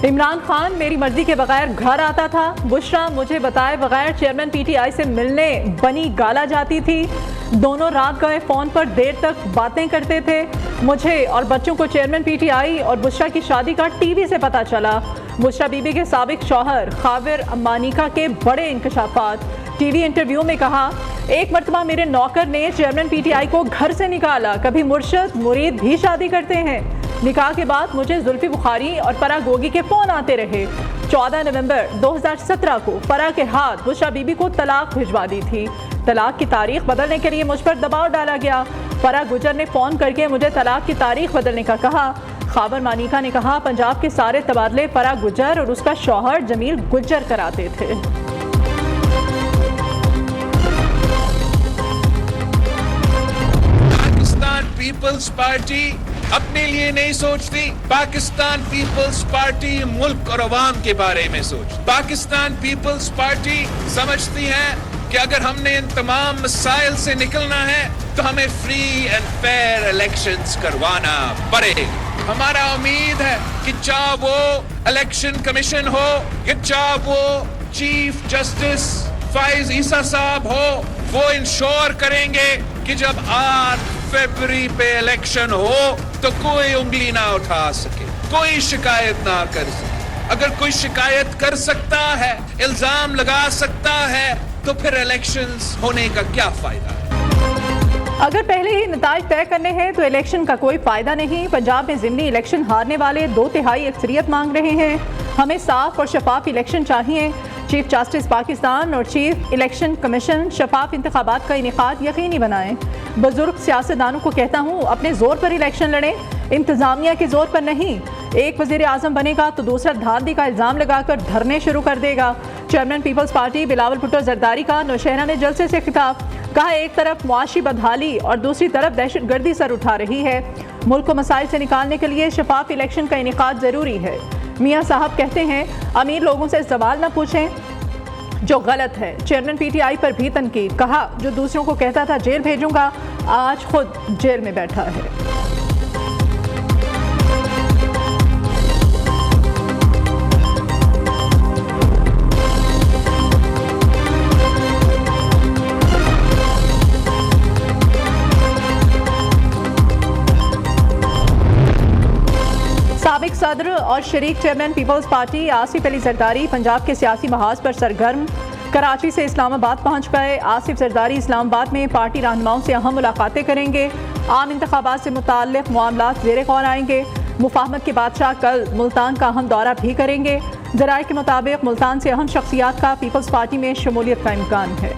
इमरान खान मेरी मर्जी के बगैर घर आता था। बुशरा मुझे बताए बगैर चेयरमैन पीटीआई से मिलने बनी गाला जाती थी। दोनों रात गए फ़ोन पर देर तक बातें करते थे। मुझे और बच्चों को चेयरमैन पीटीआई और बुशरा की शादी का टीवी से पता चला। बुशरा बीबी के साबिक शौहर खाविर मानिका के बड़े इंकशाफात। टीवी इंटरव्यू में कहा, एक मरतबा मेरे नौकर ने चेयरमैन पीटीआई को घर से निकाला। कभी मुर्शद मुरीद भी शादी करते हैं। निकाह के बाद मुझे जुल्फी बुखारी और फराह गोगी के फ़ोन आते रहे। 14 नवंबर 2017 को फराह के हाथ बुशरा बीबी को तलाक भिजवा दी थी। तलाक की तारीख बदलने के लिए मुझ पर दबाव डाला गया। फराह गुजर ने फ़ोन करके मुझे तलाक की तारीख बदलने का कहा। खाबर मानिका ने कहा, पंजाब के सारे तबादले फराह गुजर और उसका शौहर जमील गुजर कराते थे। पाकिस्तान पीपल्स पार्टी अपने लिए नहीं सोचती। पाकिस्तान पीपल्स पार्टी मुल्क और अवाम के बारे में सोच। पाकिस्तान पीपल्स पार्टी समझती है कि अगर हमने इन तमाम मसाइल से निकलना है तो हमें फ्री एंड फेयर इलेक्शंस करवाना पड़ेगा। हमारा उम्मीद है कि चाहे वो इलेक्शन कमीशन हो या चाहे वो चीफ जस्टिस फाइज ईसा साहब हो, वो इंश्योर करेंगे कि जब 8 फरवरी पे इलेक्शन हो तो कोई उंगली ना उठा सके, कोई शिकायत ना कर सके। अगर कोई शिकायत कर सकता है, इल्जाम लगा सकता है, तो फिर इलेक्शंस होने का क्या फायदा है? अगर पहले ही नताज तय करने हैं तो इलेक्शन का कोई फायदा नहीं। पंजाब में ज़िमनी इलेक्शन हारने वाले 2/3 अक्सरियत मांग रहे हैं। हमें साफ और शफाफ इलेक्शन चाहिए। चीफ जस्टिस पाकिस्तान और चीफ इलेक्शन कमीशन शफाफ इंतखाबात का इनेकाद यकीनी बनाएं। बुजुर्ग सियासतदानों को कहता हूँ, अपने जोर पर इलेक्शन लड़ें, इंतजामिया के जोर पर नहीं। एक वजीर आजम बनेगा तो दूसरा धांधली का इल्जाम लगाकर धरने शुरू कर देगा। Chairman Peoples Party Bilawal Bhutto Zardari का नौशहरा में जलसे से खिताब। कहा, एक तरफ मुआशी बदहाली और दूसरी तरफ दहशत गर्दी सर उठा रही है। मुल्क को मसाइल से निकालने के लिए शफाफ इलेक्शन का इनेकाद ज़रूरी है। मियाँ साहब कहते हैं, अमीर लोगों से सवाल न पूछें जो गलत है। चेयरमैन पीटीआई पर भी तनकीद। कहा, जो दूसरों को कहता था जेल भेजूंगा, आज खुद जेल में बैठा है। साबिक सदर और शरीक chairman Peoples Party Asif Ali Zardari Punjab के सियासी महाज पर सरगर्म। कराची से इस्लामाबाद पहुंच गए। आसिफ जरदारी इस्लामाबाद में पार्टी रहनुमाओं से अहम मुलाकातें करेंगे। आम इंतखाबात से मुताल्लिक मामलात ज़ेरे गौर आएंगे। मुफाहमत के बादशाह कल मुल्तान का अहम दौरा भी करेंगे। ज़राए के मुताबिक मुल्तान से अहम शख्सियात का पीपल्स पार्टी में शमूलियत का इम्कान है।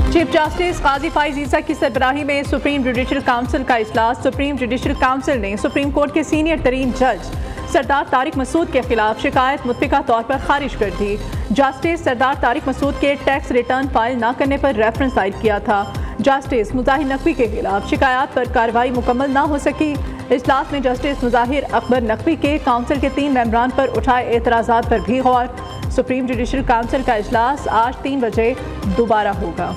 चीफ जस्टिस काजी फाइज ईसा की सरबराही में सुप्रीम जुडिशल काउंसिल का इजलास। सुप्रीम जुडिशल काउंसिल ने सुप्रीम कोर्ट के सीनियर तरीन जज सरदार तारिक मसूद के खिलाफ शिकायत मुत्फिका तौर पर खारिज कर दी। जस्टिस सरदार तारिक मसूद के टैक्स रिटर्न फाइल न करने पर रेफरेंस दायर किया था। जस्टिस मुजाहिर नकवी के खिलाफ शिकायत पर कार्रवाई मुकम्मल न हो सकी। इजलास में जस्टिस मुजाहिर अकबर नकवी के काउंसिल के 3 मेंबरान पर उठाए एतराज़ात पर भी गौर। सुप्रीम जुडिशल काउंसिल का इजलास आज 3 बजे दोबारा होगा।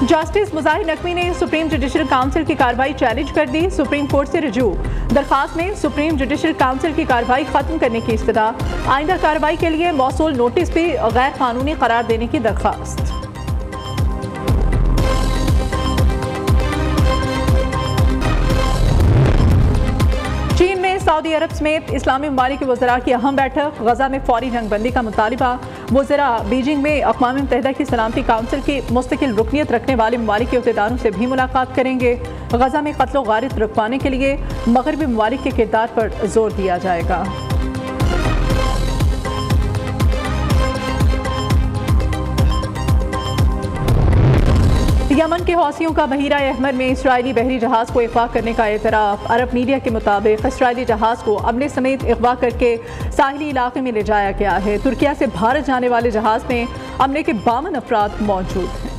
जस्टिस मुजाहिर नकवी ने सुप्रीम जुडिशल काउंसिल की कार्रवाई चैलेंज कर दी। सुप्रीम कोर्ट से रजू दरखास्त में सुप्रीम जुडिशल काउंसिल की कार्रवाई खत्म करने की इस्तदा। आइंदा कार्रवाई के लिए मौसूल नोटिस भी गैर कानूनी करार देने की दरखास्त। चीन में सऊदी अरब समेत इस्लामी ममालिक के वज़रा की अहम बैठक। गजा में फौरी जंगबंदी का मुतालिबा। वज़रा बीजिंग में अक़वाम मुत्तहिदा की सलामती काउंसिल की मुस्तकिल रुकनियत रखने वाले ममालिक के अहदेदारों से भी मुलाकात करेंगे। गजा में कत्ल व गारत रुकवाने के लिए मगरबी ममालिक के किरदार पर जोर दिया जाएगा। यमन के हौसियों का बहीरा अहमर में इसराइली बहरी जहाज को अगवा करने का एतराफ़। अरब मीडिया के मुताबिक इसराइली जहाज को अमले समेत अगवा करके साहिली इलाके में ले जाया गया है। तुर्किया से भारत जाने वाले जहाज में अमले के 52 अफराद मौजूद हैं।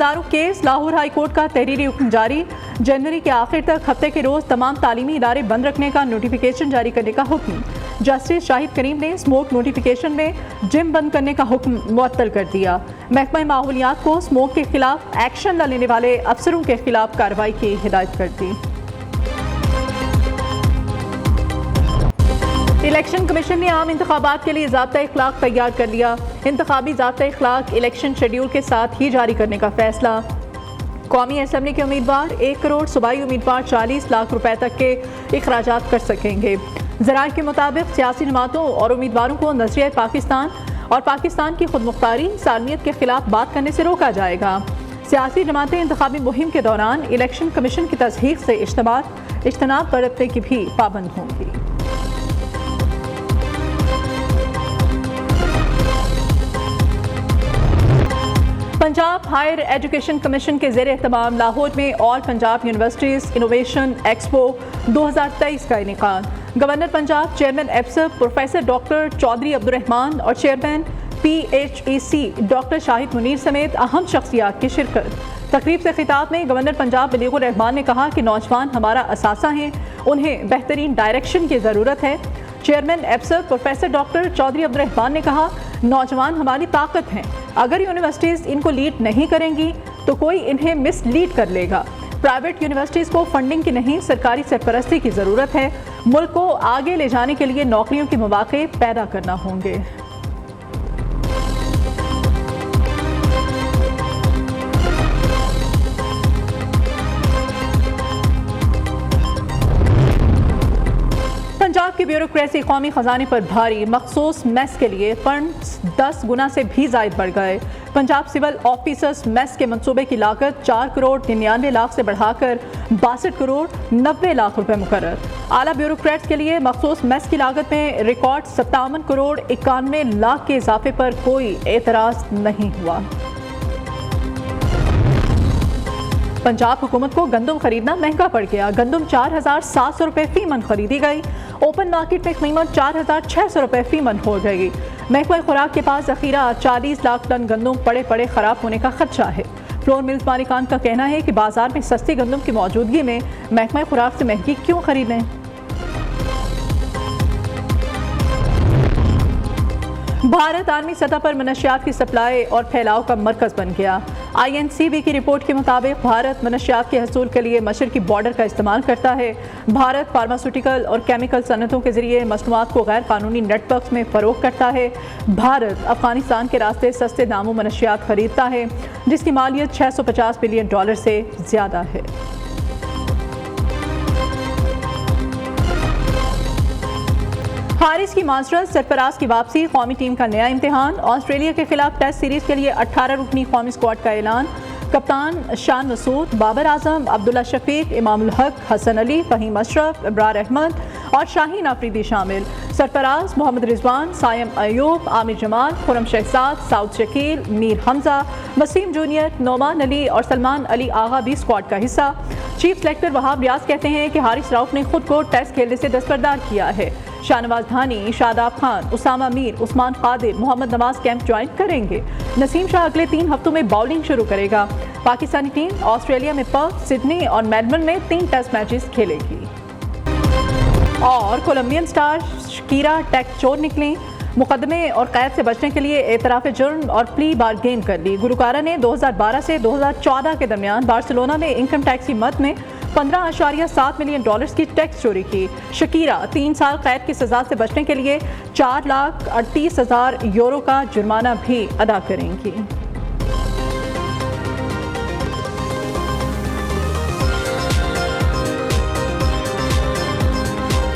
तदारुक केस, लाहौर हाई कोर्ट का तहरीरी हुक्म जारी। जनवरी के आखिर तक हफ्ते के रोज तमाम तालीमी इदारे बंद रखने का नोटिफिकेशन जारी करने का हुक्म। जस्टिस शाहिद करीम ने स्मोक नोटिफिकेशन में जिम बंद करने का हुक्म मुअत्तल कर दिया। महकमा माहौलियात को स्मोक के खिलाफ एक्शन न लेने वाले अफसरों के खिलाफ कार्रवाई की हिदायत कर दी। इलेक्शन कमीशन ने आम इंतखाबात के लिए ज़ाब्ता इखलाक तैयार कर लिया। इंतखाबी ज़ाब्ता इखलाक इलेक्शन शेड्यूल के साथ ही जारी करने का फैसला। कौमी असम्बली के उम्मीदवार 1 करोड़, सूबाई उम्मीदवार 40 लाख रुपए तक के अखराजात कर सकेंगे। ज़राए के मुताबिक सियासी जमातों और उम्मीदवारों को नज़रिया पाकिस्तान और पाकिस्तान की खुदमुख्तारी सालमियत के खिलाफ बात करने से रोका जाएगा। सियासी जमातें इंतखाबी मुहिम के दौरान इलेक्शन कमीशन की तस्दीक से इज्तनाब बरतने की भी पाबंद होंगी। पंजाब हायर एजुकेशन कमीशन के ज़ेर एहतमाम लाहौर में all Punjab universities innovation expo 2023 का इनेकाद। गवर्नर पंजाब, चेयरमैन एफसर प्रोफेसर डॉक्टर चौधरी अब्दुर्रहमान और chairman PHEC doctor Shahid Munir समेत अहम शख्सियात की शिरकत। तकरीब से खिताब में गवर्नर पंजाब बलीगुर रहमान ने कहा कि नौजवान हमारा असासा हैं, उन्हें बेहतरीन डायरेक्शन की ज़रूरत है। चेयरमैन एफसर प्रोफेसर डॉक्टर चौधरी अब्दुर्रहमान ने कहा, नौजवान हमारी ताकत हैं, अगर यूनिवर्सिटीज़ इनको लीड नहीं करेंगी तो कोई इन्हें मिसलीड कर लेगा। प्राइवेट यूनिवर्सिटीज़ को फंडिंग की नहीं, सरकारी सरपरस्ती की ज़रूरत है। मुल्क को आगे ले जाने के लिए नौकरियों के मौके पैदा करना होंगे। पंजाब की ब्यूरोक्रेसी कौमी खजाने पर भारी। मखसूस मेस के लिए फंड्स 10 गुना से भी ज़ायद बढ़ गए। पंजाब सिविल ऑफिसर्स मेस के मंसूबे की लागत 4 करोड़ 99 लाख से बढ़ाकर 62 करोड़ 90 लाख रुपए मुकर्रर। आला ब्यूरोक्रेट्स के लिए मखसूस मेस की लागत में रिकॉर्ड 57 करोड़ 91 लाख के इजाफे पर कोई एतराज़ नहीं हुआ। पंजाब हुकूमत को गंदम खरीदना महंगा पड़ गया। गंदम 4700 रुपये फी मन खरीदी गई। ओपन मार्केट में कीमत 4600 रुपये फी मन हो गई। महकमा खुराक के पास ज़ख़ीरा 40 लाख टन गंदम पड़े पड़े ख़राब होने का खदशा है। फ्लोर मिल्स मालिकान का कहना है कि बाजार में सस्ती गंदम की मौजूदगी में महकमा खुराक से महंगी क्यों खरीदें। भारत आलमी सतह पर मनशियात की सप्लाई और फैलाव का मरकज़ बन गया। INCB की रिपोर्ट के मुताबिक भारत मनशियात के हसूल के लिए मशरकी बॉर्डर का इस्तेमाल करता है। भारत फार्मास्यूटिकल और केमिकल सनतों के जरिए मसनूआत को गैर कानूनी नेटवर्क में फ़रोग़ करता है। भारत अफगानिस्तान के रास्ते सस्ते दामों मनशियात खरीदता है, जिसकी मालियत $650 बिलियन से ज़्यादा है। हारिस की मास्टर्स, सरफराज की वापसी, कौमी टीम का नया इम्तिहान। ऑस्ट्रेलिया के खिलाफ टेस्ट सीरीज के लिए 18 रुकनी कौमी स्क्वाड का ऐलान। कप्तान शान मसूद, बाबर आजम, अब्दुल्ला शफीक, इमामुल हक, हसन अली, फहीम अशरफ, इब्रार अहमद और शाहीन आफरीदी शामिल। सरफराज, मोहम्मद रिजवान, सायम अयूब, आमिर जमाल, खुरम शहजाद, साउद शकील, मीर हमजा, वसीम जूनियर, नोमान अली और सलमान अली आगा भी स्क्वाड का हिस्सा। चीफ सेलेक्टर वहाब रियाज कहते हैं कि हारिस राउफ ने खुद को टेस्ट खेलने से दस्तबरदार किया है। शाहनवाज धानी, शादाब खान, उसामा मीर, उस्मान कादिर, मोहम्मद नवाज कैंप ज्वाइन करेंगे। नसीम शाह अगले 3 हफ्तों में बॉलिंग शुरू करेगा। पाकिस्तानी टीम ऑस्ट्रेलिया में पर्थ, सिडनी और मेलबर्न में 3 टेस्ट मैचेस खेलेगी। और कोलंबियन स्टार शकीरा टेक चोर निकली। मुकदमे और कैद से बचने के लिए एतराफ़ जुर्म और प्ली बारगेन कर ली। गुलकारा ने 2012 से 2014 के दरमियान बार्सिलोना में इनकम टैक्स की मद में $15.7 मिलियन की टैक्स चोरी की। शकीरा 3 साल कैद की सजा से बचने के लिए €4,38,000 का जुर्माना भी अदा करेंगी।